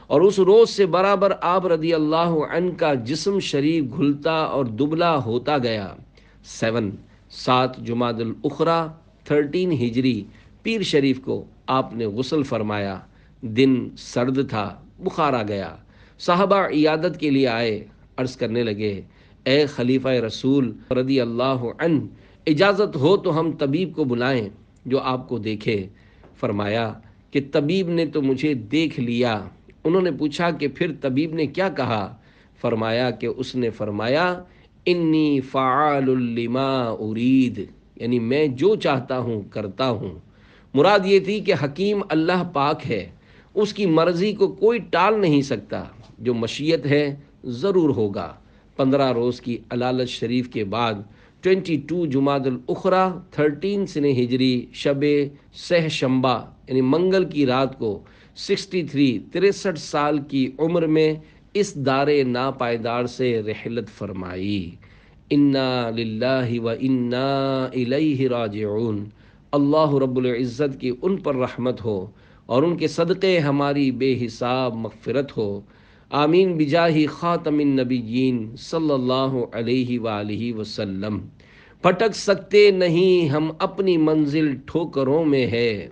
اور اس روز سے برابر آپ رضی اللہ عنہ کا جسم شریف گھلتا اور دبلا ہوتا گیا۔ 7 جمادی الاخری 13 ہجری پیر شریف کو آپ نے غسل فرمایا۔ دن سرد تھا، بخار آ گیا۔ صحابہ عیادت کے لیے آئے، عرض کرنے لگے، اے خلیفہ رسول رضی اللہ عنہ، اجازت ہو تو ہم طبیب کو بلائیں جو آپ کو دیکھے۔ فرمایا کہ طبیب نے تو مجھے دیکھ لیا۔ انہوں نے پوچھا کہ پھر طبیب نے کیا کہا؟ فرمایا کہ اس نے فرمایا انی فعال لما ارید، یعنی میں جو چاہتا ہوں کرتا ہوں۔ مراد یہ تھی کہ حکیم اللہ پاک ہے، اس کی مرضی کو کوئی ٹال نہیں سکتا، جو مشیت ہے ضرور ہوگا۔ 15 روز کی علالت شریف کے بعد 22 جمادی الاخری 13 سنہ ہجری شب سہ شنبہ یعنی منگل کی رات کو 63 سال کی عمر میں اس دار ناپائیدار سے رحلت فرمائی۔ انا للہ و انا الیہ راجعون۔ اللہ رب العزت کی ان پر رحمت ہو اور ان کے صدقے ہماری بے حساب مغفرت ہو، آمین بجاہ خاتم النبیین صلی اللہ علیہ وآلہ وسلم۔ پھٹک سکتے نہیں ہم اپنی منزل ٹھوکروں میں ہے،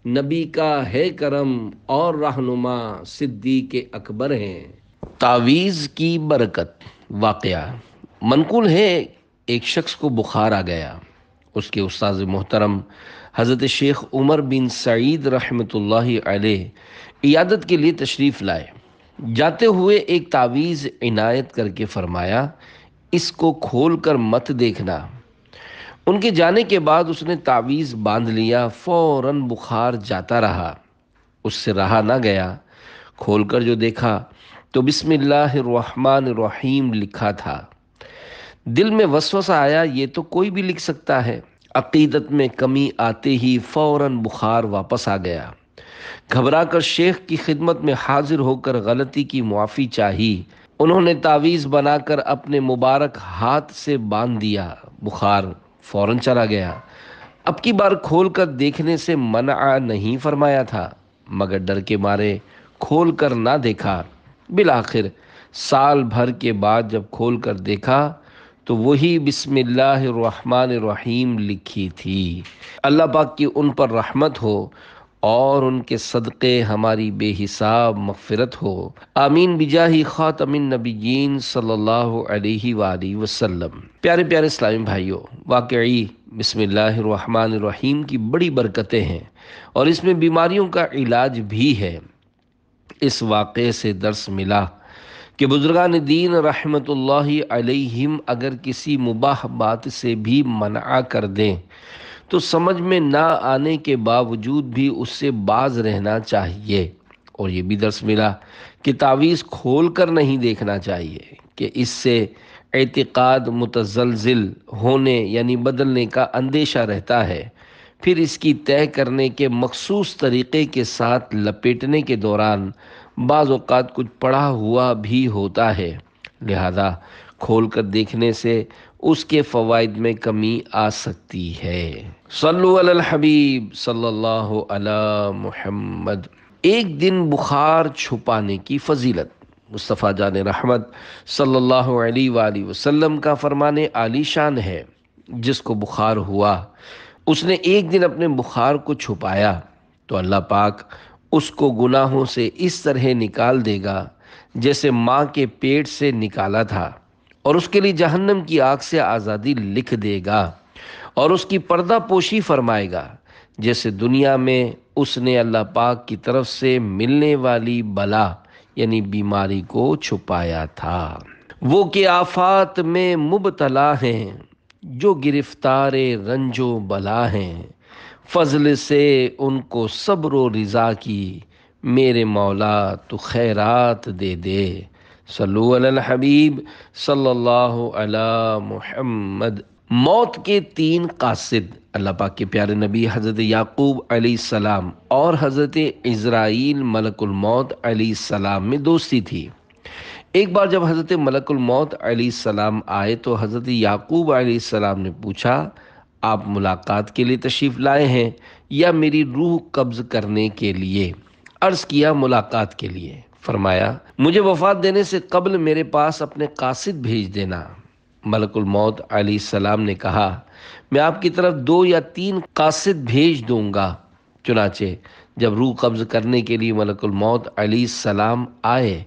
نبی کا ہے کرم اور رہنما صدیق اکبر ہیں۔ تعویذ کی برکت۔ واقعہ منقول ہے، ایک شخص کو بخار آ گیا۔ اس کے استاذ محترم حضرت شیخ عمر بن سعید رحمۃ اللہ علیہ عیادت کے لیے تشریف لائے۔ جاتے ہوئے ایک تعویذ عنایت کر کے فرمایا، اس کو کھول کر مت دیکھنا۔ ان کے جانے کے بعد اس نے تعویذ باندھ لیا، فوراً بخار جاتا رہا، اس سے رہا نہ گیا۔ کھول کر جو دیکھا تو بسم اللہ الرحمن الرحیم لکھا تھا۔ دل میں وسوسہ آیا، یہ تو کوئی بھی لکھ سکتا ہے۔ عقیدت میں کمی آتے ہی فوراً بخار واپس آ گیا۔ گھبرا کر شیخ کی خدمت میں حاضر ہو کر غلطی کی معافی چاہی۔ انہوں نے تعویذ بنا کر اپنے مبارک ہاتھ سے باندھ دیا، بخار فوراً چلا گیا۔ اب کی بار کھول کر دیکھنے سے منع نہیں فرمایا تھا، مگر ڈر کے مارے کھول کر نہ دیکھا۔ بالآخر سال بھر کے بعد جب کھول کر دیکھا تو وہی بسم اللہ الرحمن الرحیم لکھی تھی۔ اللہ پاک کی ان پر رحمت ہو اور ان کے صدقے ہماری بے حساب مغفرت ہو، آمین بجاہ خاتم النبیین صلی اللہ علیہ وآلہ وسلم۔ پیارے پیارے اسلامی بھائیوں، واقعی بسم اللہ الرحمن الرحیم کی بڑی برکتیں ہیں اور اس میں بیماریوں کا علاج بھی ہے۔ اس واقعے سے درس ملا کہ بزرگان دین رحمت اللہ علیہم اگر کسی مباح بات سے بھی منع کر دیں تو سمجھ میں نہ آنے کے باوجود بھی اس سے باز رہنا چاہیے۔ اور یہ بھی درس ملا کہ تعویذ کھول کر نہیں دیکھنا چاہیے کہ اس سے اعتقاد متزلزل ہونے یعنی بدلنے کا اندیشہ رہتا ہے، پھر اس کی طے کرنے کے مخصوص طریقے کے ساتھ لپیٹنے کے دوران بعض اوقات کچھ پڑا ہوا بھی ہوتا ہے، لہذا کھول کر دیکھنے سے اس کے فوائد میں کمی آ سکتی ہے۔ صلو علی الحبیب صلی اللہ علی محمد۔ ایک دن بخار چھپانے کی فضیلت۔ مصطفیٰ جان رحمت صلی اللہ علیہ وآلہ وسلم کا فرمان عالی شان ہے، جس کو بخار ہوا اس نے ایک دن اپنے بخار کو چھپایا تو اللہ پاک اس کو گناہوں سے اس طرح نکال دے گا جیسے ماں کے پیٹ سے نکالا تھا، اور اس کے لیے جہنم کی آگ سے آزادی لکھ دے گا، اور اس کی پردہ پوشی فرمائے گا، جیسے دنیا میں اس نے اللہ پاک کی طرف سے ملنے والی بلا یعنی بیماری کو چھپایا تھا۔ وہ کہ آفات میں مبتلا ہیں، جو گرفتار رنج و بلا ہیں، فضل سے ان کو صبر و رضا کی، میرے مولا تو خیرات دے دے۔ صلو علی الحبیب صلی اللہ علی محمد۔ موت کے تین قاصد، اللہ پاک کے پیارے نبی حضرت یعقوب علیہ السلام اور حضرت عزرائیل ملک الموت علیہ السلام میں دوستی تھی۔ ایک بار جب حضرت ملک الموت علیہ السلام آئے تو حضرت یعقوب علیہ السلام نے پوچھا، آپ ملاقات کے لیے تشریف لائے ہیں یا میری روح قبض کرنے کے لیے؟ عرض کیا ملاقات کے لیے۔ فرمایا مجھے وفات دینے سے قبل میرے پاس اپنے قاصد بھیج دینا۔ ملک الموت علیہ السلام نے کہا میں آپ کی طرف 2 یا 3 قاصد بھیج دوں گا۔ چنانچہ جب روح قبض کرنے کے لیے ملک الموت علیہ السلام آئے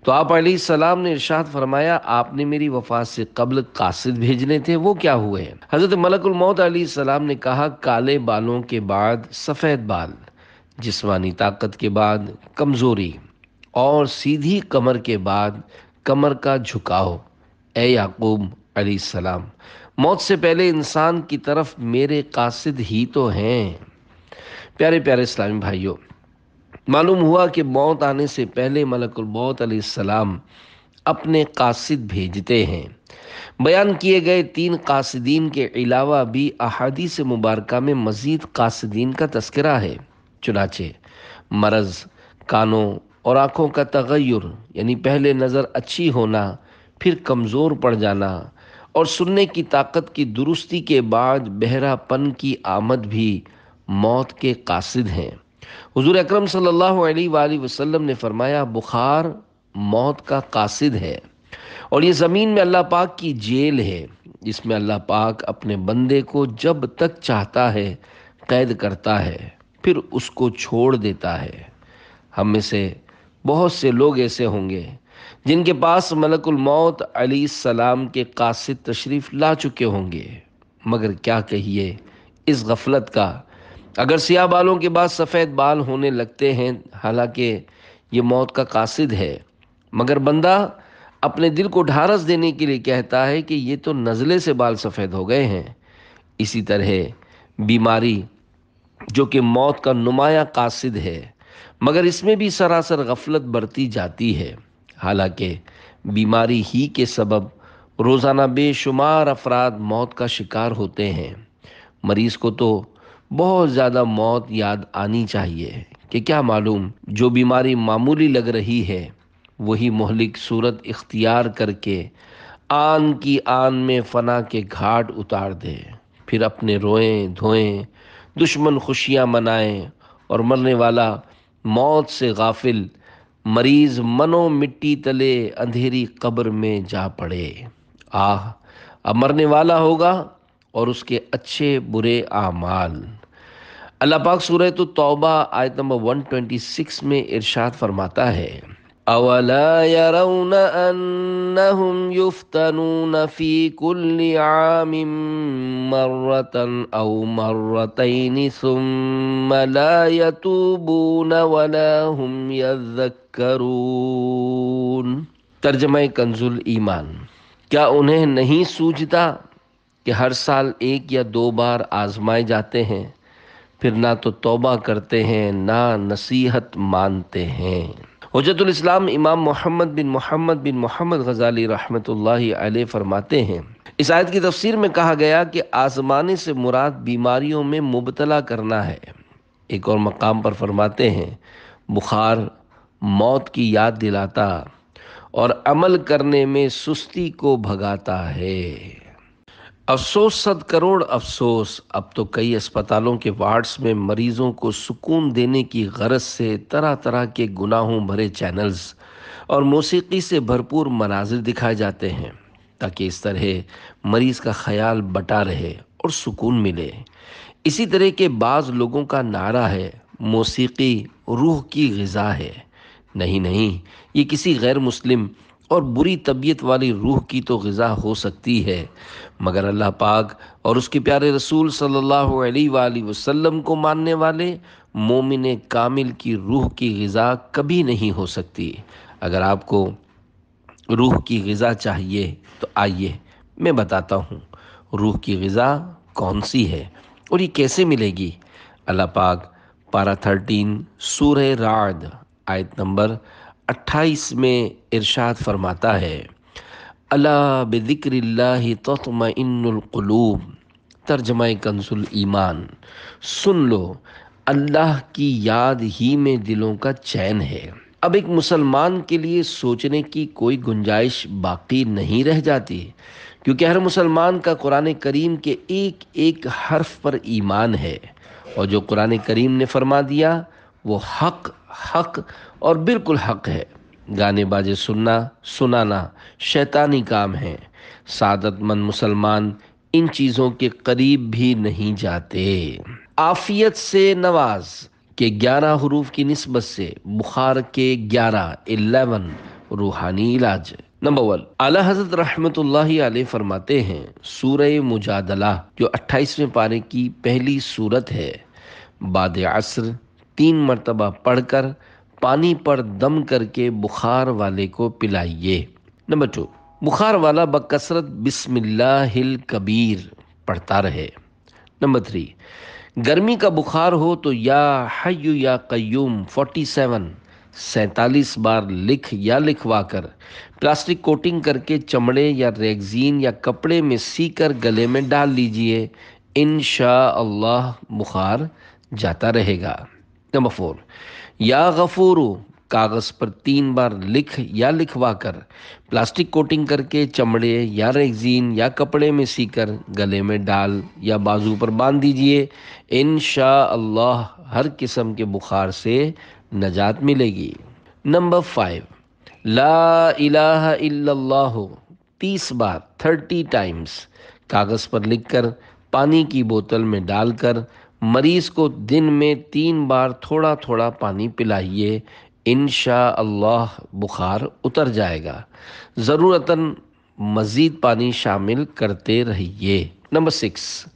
تو آپ علیہ السلام نے ارشاد فرمایا آپ نے میری وفات سے قبل قاصد بھیجنے تھے، وہ کیا ہوئے؟ حضرت ملک الموت علیہ السلام نے کہا کالے بالوں کے بعد سفید بال، جسمانی طاقت کے بعد کمزوری اور سیدھی کمر کے بعد کمر کا جھکاؤ۔ اے یعقوب علیہ السلام، موت سے پہلے انسان کی طرف میرے قاصد ہی تو ہیں۔ پیارے پیارے اسلامی بھائیوں، معلوم ہوا کہ موت آنے سے پہلے ملک الموت علیہ السلام اپنے قاصد بھیجتے ہیں۔ بیان کیے گئے 3 قاصدین کے علاوہ بھی احادیث مبارکہ میں مزید قاصدین کا تذکرہ ہے۔ چنانچہ مرض، کانوں اور آنکھوں کا تغیر یعنی پہلے نظر اچھی ہونا، پھر کمزور پڑ جانا، اور سننے کی طاقت کی درستی کے بعد بہرا پن کی آمد بھی موت کے قاصد ہیں۔ حضور اکرم صلی اللہ علیہ وآلہ وسلم نے فرمایا بخار موت کا قاصد ہے، اور یہ زمین میں اللہ پاک کی جیل ہے جس میں اللہ پاک اپنے بندے کو جب تک چاہتا ہے قید کرتا ہے، پھر اس کو چھوڑ دیتا ہے۔ ہم میں سے بہت سے لوگ ایسے ہوں گے جن کے پاس ملک الموت علیہ السلام کے قاصد تشریف لا چکے ہوں گے، مگر کیا کہیے اس غفلت کا، اگر سیاہ بالوں کے بعد سفید بال ہونے لگتے ہیں، حالانکہ یہ موت کا قاصد ہے، مگر بندہ اپنے دل کو ڈھارس دینے کے لیے کہتا ہے کہ یہ تو نزلے سے بال سفید ہو گئے ہیں۔ اسی طرح بیماری جو کہ موت کا نمایاں قاصد ہے، مگر اس میں بھی سراسر غفلت برتی جاتی ہے، حالانکہ بیماری ہی کے سبب روزانہ بے شمار افراد موت کا شکار ہوتے ہیں۔ مریض کو تو بہت زیادہ موت یاد آنی چاہیے کہ کیا معلوم جو بیماری معمولی لگ رہی ہے وہی مہلک صورت اختیار کر کے آن کی آن میں فنا کے گھاٹ اتار دے، پھر اپنے روئیں دھوئیں، دشمن خوشیاں منائیں، اور مرنے والا موت سے غافل مریض منو مٹی تلے اندھیری قبر میں جا پڑے۔ اب مرنے والا ہوگا اور اس کے اچھے برے اعمال۔ اللہ پاک سورہ توبہ آیت نمبر 126 میں ارشاد فرماتا ہے اولا يرون انهم يفتنون في كل عام مرة او مرتين ثم لا يتوبون ولا هم يذكرون۔ ترجمہ کنز ایمان، کیا انہیں نہیں سوجتا کہ ہر سال 1 یا 2 بار آزمائے جاتے ہیں، پھر نہ تو توبہ کرتے ہیں نہ نصیحت مانتے ہیں۔ حجت الاسلام امام محمد بن محمد غزالی رحمۃ اللہ علیہ فرماتے ہیں اس آیت کی تفسیر میں کہا گیا کہ آزمانے سے مراد بیماریوں میں مبتلا کرنا ہے۔ ایک اور مقام پر فرماتے ہیں بخار موت کی یاد دلاتا اور عمل کرنے میں سستی کو بھگاتا ہے۔ افسوس 100 کروڑ افسوس، اب تو کئی اسپتالوں کے وارڈز میں مریضوں کو سکون دینے کی غرض سے طرح طرح کے گناہوں بھرے چینلز اور موسیقی سے بھرپور مناظر دکھائے جاتے ہیں تاکہ اس طرح مریض کا خیال بٹا رہے اور سکون ملے۔ اسی طرح کے بعض لوگوں کا نعرہ ہے موسیقی روح کی غذا ہے۔ نہیں، یہ کسی غیر مسلم اور بری طبیعت والی روح کی تو غذا ہو سکتی ہے، مگر اللہ پاک اور اس کے پیارے رسول صلی اللہ علیہ وآلہ وسلم کو ماننے والے مومن کامل کی روح کی غذا کبھی نہیں ہو سکتی۔ اگر آپ کو روح کی غذا چاہیے تو آئیے میں بتاتا ہوں روح کی غذا کون سی ہے اور یہ کیسے ملے گی۔ اللہ پاک پارہ 13 سورہ رعد آیت نمبر 28 میں ارشاد فرماتا ہے، الا بذکر اللہ تطمئن القلوب، ترجمہ کنز ایمان، سن لو اللہ کی یاد ہی میں دلوں کا چین ہے۔ اب ایک مسلمان کے لیے سوچنے کی کوئی گنجائش باقی نہیں رہ جاتی، کیونکہ ہر مسلمان کا قرآن کریم کے ایک ایک حرف پر ایمان ہے، اور جو قرآن کریم نے فرما دیا وہ حق اور بالکل حق ہے۔ گانے باجے سنانا شیطانی کام ہے۔ سعادت مند مسلمان ان چیزوں کے قریب بھی نہیں جاتے۔ عافیت سے نواز کے 11 حروف کی نسبت سے بخار کے 11 روحانی علاج۔ نمبر 1، اعلیٰ حضرت رحمت اللہ علیہ فرماتے ہیں، سورہ مجادلہ جو 28ویں پارے کی پہلی سورت ہے، بعد عصر 3 مرتبہ پڑھ کر پانی پر دم کر کے بخار والے کو پلائیے۔ نمبر 2، بخار والا بکثرت بسم اللہ الکبیر پڑھتا رہے۔ نمبر 3، گرمی کا بخار ہو تو یا حی یا قیوم 47 بار لکھ یا لکھوا کر پلاسٹک کوٹنگ کر کے چمڑے یا ریگزین یا کپڑے میں سی کر گلے میں ڈال لیجئے، انشاءاللہ بخار جاتا رہے گا۔ نمبر 4، یا غفورو کاغذ پر 3 بار لکھ یا لکھوا کر پلاسٹک کوٹنگ کر کے چمڑے یا ریگزین یا کپڑے میں سی کر گلے میں ڈال یا بازو پر باندھ دیجئے، انشاءاللہ ہر قسم کے بخار سے نجات ملے گی۔ نمبر 5، لا الہ الا اللہ 30 بار 30 ٹائمز کاغذ پر لکھ کر پانی کی بوتل میں ڈال کر مریض کو دن میں 3 بار تھوڑا تھوڑا پانی پلائیے، انشاءاللہ بخار اتر جائے گا۔ ضرورتاً مزید پانی شامل کرتے رہیے۔ نمبر 6،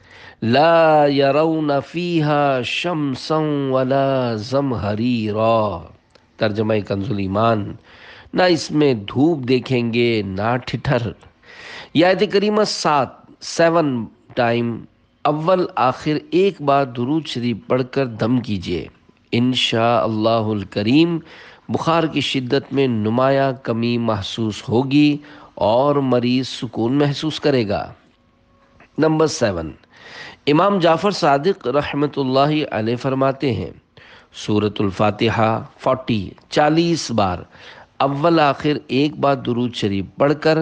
لا یرون فیہا شمسا ولا زمہریرا، ترجمہ کنز ایمان، نہ اس میں دھوپ دیکھیں گے نہ ٹھٹھر۔ یہ آیت کریمہ 7 ٹائم اول آخر ایک بار درود شریف پڑھ کر دم کیجیے، انشاءاللہ الکریم بخار کی شدت میں نمایاں کمی محسوس ہوگی اور مریض سکون محسوس کرے گا۔ نمبر 7، امام جعفر صادق رحمت اللہ علیہ فرماتے ہیں، سورۃ الفاتحہ 40 بار اول آخر ایک بار درود شریف پڑھ کر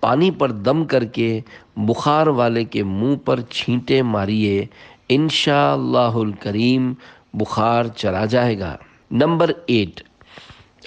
پانی پر دم کر کے بخار والے کے منہ پر چھینٹے ماریے، انشاءاللہ الکریم بخار چلا جائے گا۔ نمبر 8،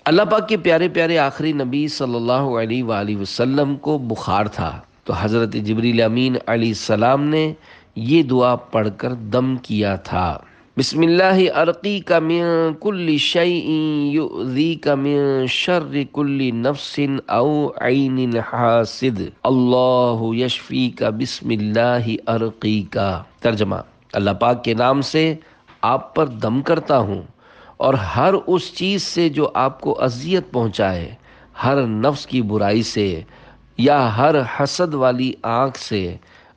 اللہ پاک کے پیارے پیارے آخری نبی صلی اللہ علیہ وآلہ وسلم کو بخار تھا، تو حضرت جبریل امین علیہ السلام نے یہ دعا پڑھ کر دم کیا تھا، بسم اللہ ارقیک من کل شیء یؤذیک من شر کل نفس او عین حاسد، اللہ یشفیک بسم اللہ ارقیک۔ ترجمہ، اللہ پاک کے نام سے آپ پر دم کرتا ہوں، اور ہر اس چیز سے جو آپ کو اذیت پہنچائے، ہر نفس کی برائی سے یا ہر حسد والی آنکھ سے،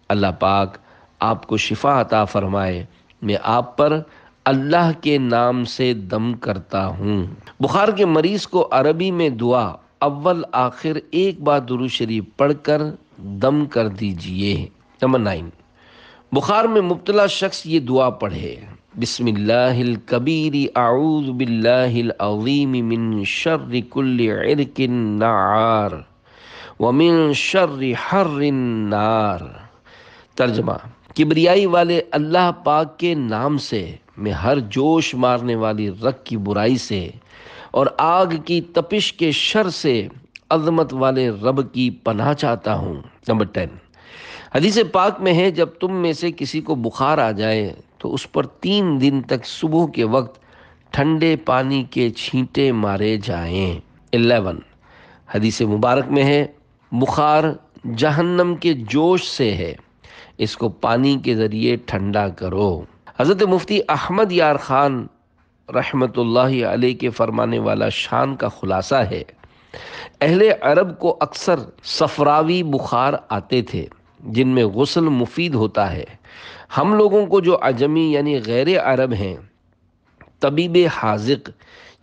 اللہ پاک آپ کو شفا عطا فرمائے۔ میں آپ پر اللہ کے نام سے دم کرتا ہوں۔ بخار کے مریض کو عربی میں دعا اول آخر ایک بار درود شریف پڑھ کر دم کر دیجئے۔ نمبر 9، بخار میں مبتلا شخص یہ دعا پڑھے، بسم اللہ الکبیر اعوذ باللہ العظیم من شر کل عرق نعار ومن شر حر النار۔ ترجمہ، کبریائی والے اللہ پاک کے نام سے میں ہر جوش مارنے والی رگ کی برائی سے اور آگ کی تپش کے شر سے عظمت والے رب کی پناہ چاہتا ہوں۔ نمبر 10، حدیث پاک میں ہے، جب تم میں سے کسی کو بخار آ جائے تو اس پر 3 دن تک صبح کے وقت ٹھنڈے پانی کے چھینٹے مارے جائیں۔ 11، حدیث مبارک میں ہے بخار جہنم کے جوش سے ہے، اس کو پانی کے ذریعے ٹھنڈا کرو۔ حضرت مفتی احمد یار خان رحمت اللہ علیہ کے فرمانے والا شان کا خلاصہ ہے، اہل عرب کو اکثر صفراوی بخار آتے تھے جن میں غسل مفید ہوتا ہے۔ ہم لوگوں کو جو عجمی یعنی غیر عرب ہیں، طبیب حاذق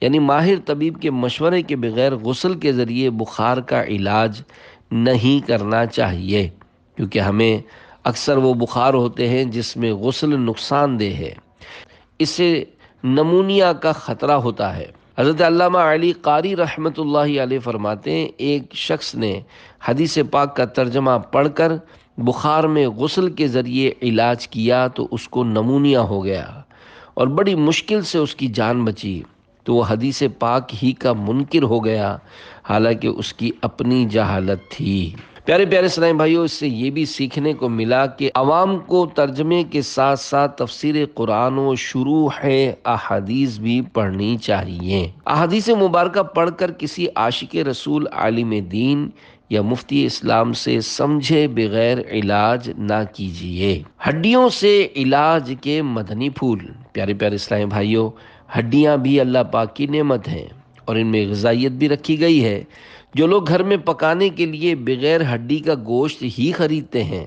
یعنی ماہر طبیب کے مشورے کے بغیر غسل کے ذریعے بخار کا علاج نہیں کرنا چاہیے، کیونکہ ہمیں اکثر وہ بخار ہوتے ہیں جس میں غسل نقصان دہ ہے، اس سے نمونیا کا خطرہ ہوتا ہے۔ حضرت علامہ علی قاری رحمت اللہ علیہ فرماتے ہیں ایک شخص نے حدیث پاک کا ترجمہ پڑھ کر بخار میں غسل کے ذریعے علاج کیا تو اس کو نمونیا ہو گیا اور بڑی مشکل سے اس کی جان بچی، تو وہ حدیث پاک ہی کا منکر ہو گیا، حالانکہ اس کی اپنی جہالت تھی۔ پیارے پیارے اسلامی بھائیوں، اس سے یہ بھی سیکھنے کو ملا کہ عوام کو ترجمے کے ساتھ ساتھ تفسیر قرآن و شروح احادیث بھی پڑھنی چاہیے۔ احادیث مبارکہ پڑھ کر کسی عاشق رسول عالم دین یا مفتی اسلام سے سمجھے بغیر علاج نہ کیجیے۔ ہڈیوں سے علاج کے مدنی پھول۔ پیارے پیارے اسلامی بھائیوں، ہڈیاں بھی اللہ پاک کی نعمت ہیں اور ان میں غذائیت بھی رکھی گئی ہے۔ جو لوگ گھر میں پکانے کے لیے بغیر ہڈی کا گوشت ہی خریدتے ہیں،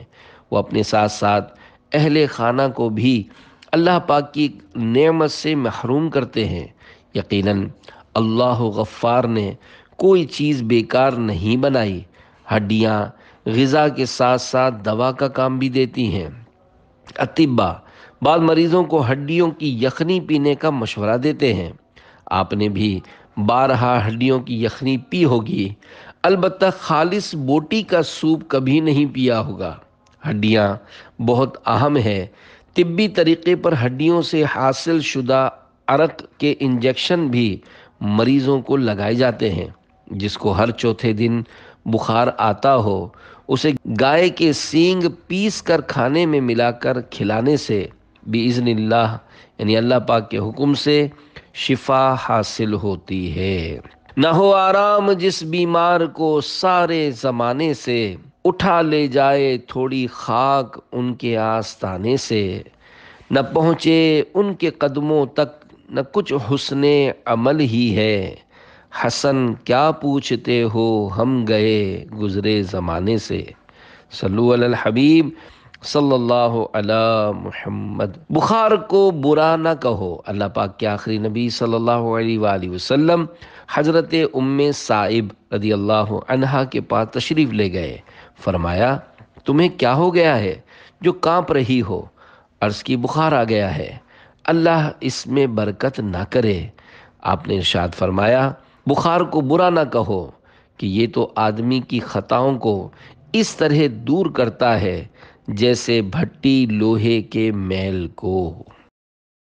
وہ اپنے ساتھ ساتھ اہل خانہ کو بھی اللہ پاک کی نعمت سے محروم کرتے ہیں۔ یقیناً اللہ غفار نے کوئی چیز بیکار نہیں بنائی۔ ہڈیاں غذا کے ساتھ ساتھ دوا کا کام بھی دیتی ہیں۔ اطباء بعض مریضوں کو ہڈیوں کی یخنی پینے کا مشورہ دیتے ہیں۔ آپ نے بھی بارہا ہڈیوں کی یخنی پی ہوگی، البتہ خالص بوٹی کا سوپ کبھی نہیں پیا ہوگا۔ ہڈیاں بہت اہم ہے۔ طبی طریقے پر ہڈیوں سے حاصل شدہ عرق کے انجیکشن بھی مریضوں کو لگائے جاتے ہیں۔ جس کو ہر چوتھے دن بخار آتا ہو، اسے گائے کے سینگ پیس کر کھانے میں ملا کر کھلانے سے بِإِذْنِ اللہ یعنی اللہ پاک کے حکم سے شفا حاصل ہوتی ہے۔ نہ ہو آرام جس بیمار کو سارے زمانے سے، اٹھا لے جائے تھوڑی خاک ان کے آستانے سے، نہ پہنچے ان کے قدموں تک نہ کچھ حسن عمل ہی ہے، حسن کیا پوچھتے ہو ہم گئے گزرے زمانے سے۔ صلو علی الحبیب صلی اللہ علی محمد۔ بخار کو برا نہ کہو۔ اللہ پاک کے آخری نبی صلی اللہ علیہ وآلہ وسلم حضرت ام صائب رضی اللہ عنہا کے پاس تشریف لے گئے۔ فرمایا تمہیں کیا ہو گیا ہے جو کانپ رہی ہو؟ عرض کی بخار آ گیا ہے، اللہ اس میں برکت نہ کرے۔ آپ نے ارشاد فرمایا بخار کو برا نہ کہو کہ یہ تو آدمی کی خطاؤں کو اس طرح دور کرتا ہے جیسے بھٹی لوہے کے میل کو۔